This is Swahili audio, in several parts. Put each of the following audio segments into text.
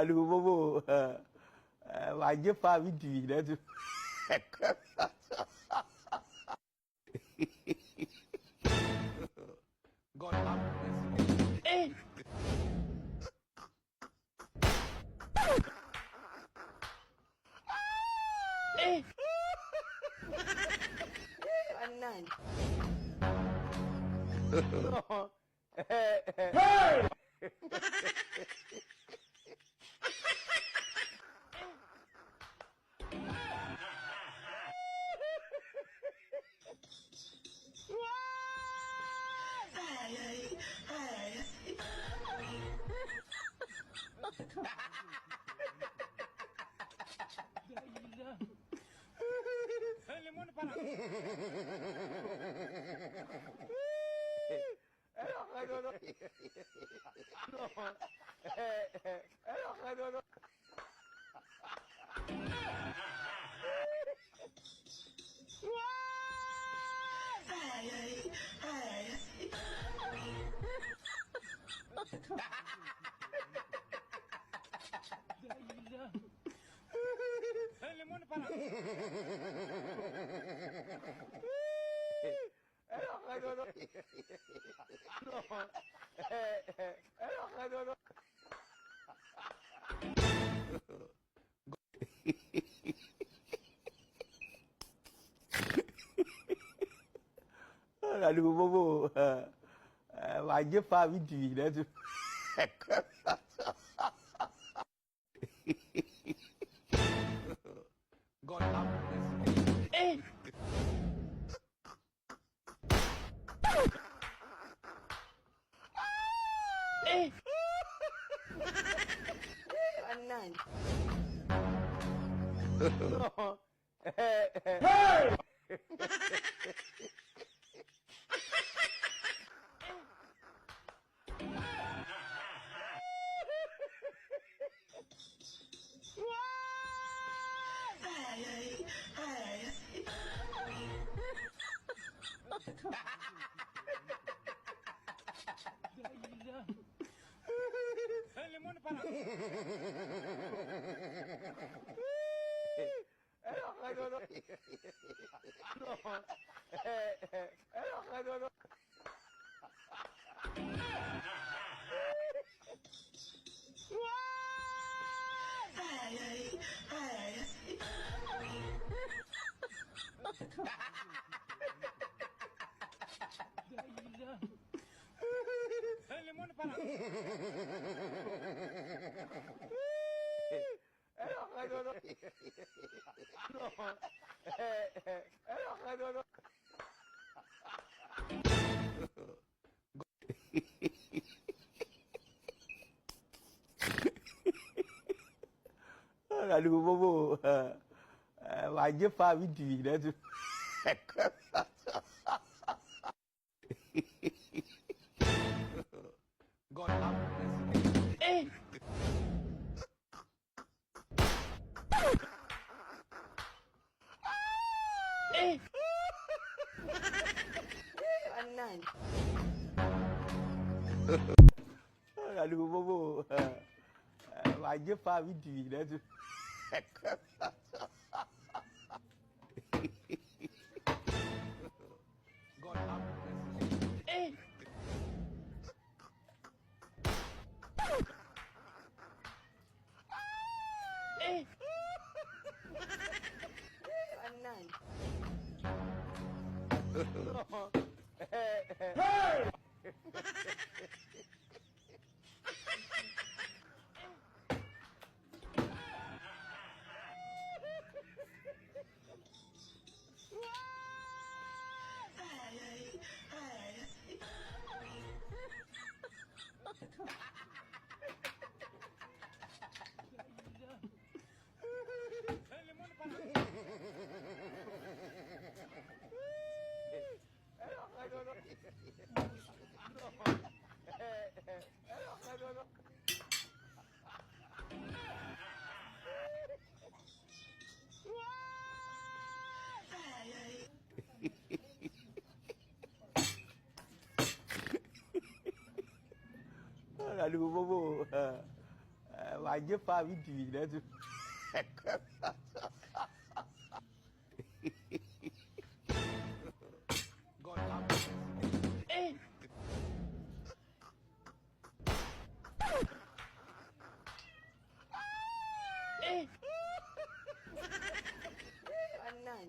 Aduh, bobo. Wajib pak video dah tu. God up. Eh. Eh. Anan. Hey. Aduh, bobo. Wajib pak video dah tu. God up. Eh. Eh. Anan. Hey. Aduh, bobo. Wajib pak video dah tu. God up. Eh. Eh. Anan. Aduh, bobo. Wajib pak video dah tu. God up. Eh. Eh. Anan. Hey. Aduh, bobo. Wajib Pak Widi dah tu. God have mercy. Anan.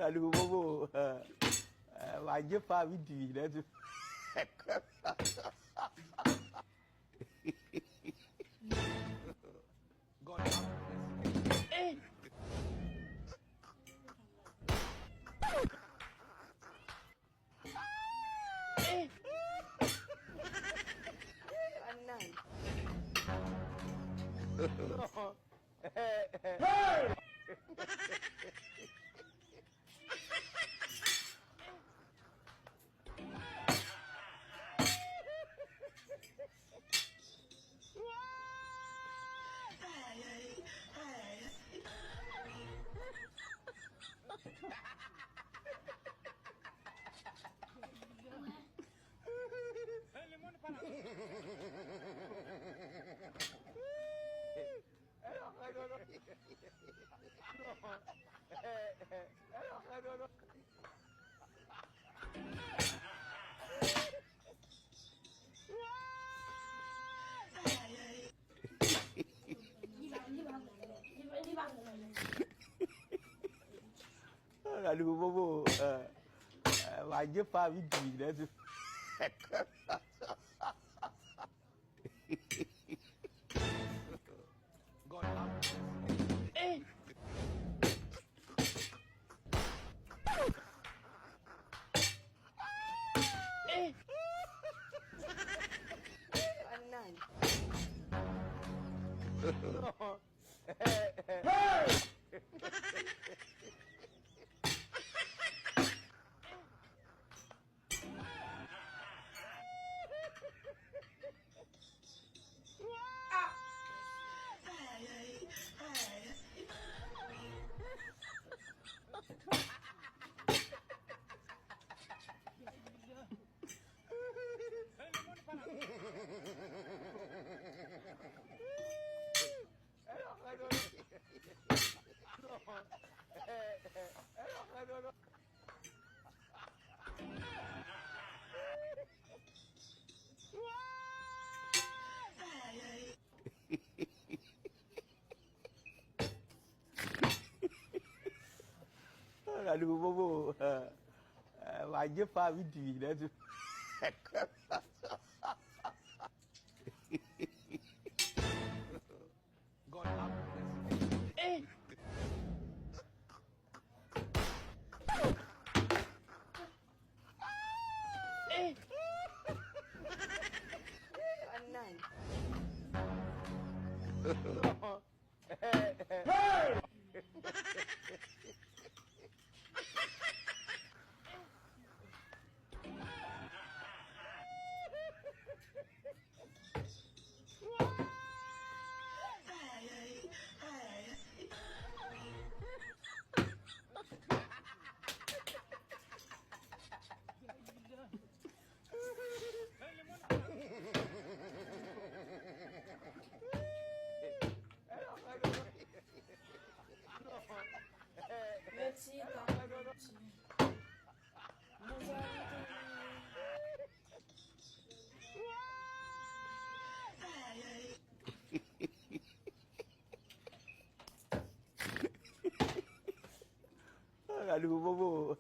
Aduh, bobo. Wajib Pak Widi dah tu. God have mercy. Anan. Aduh, bobo. Wajib Pak Widi dah tu. God have mercy. Anan. Aduh, bobo. Wajib Pak Widi dah tu. God have mercy. Anan. Merci, Aduh, bobo.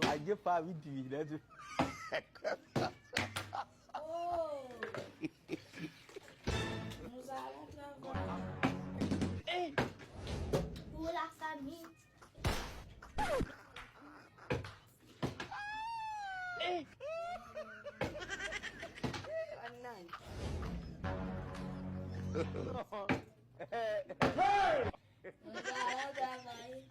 Wajib Pak Widi dah tu. Oh. Muzalah God travel. have Pulah kami. Anan. Muzalah travel.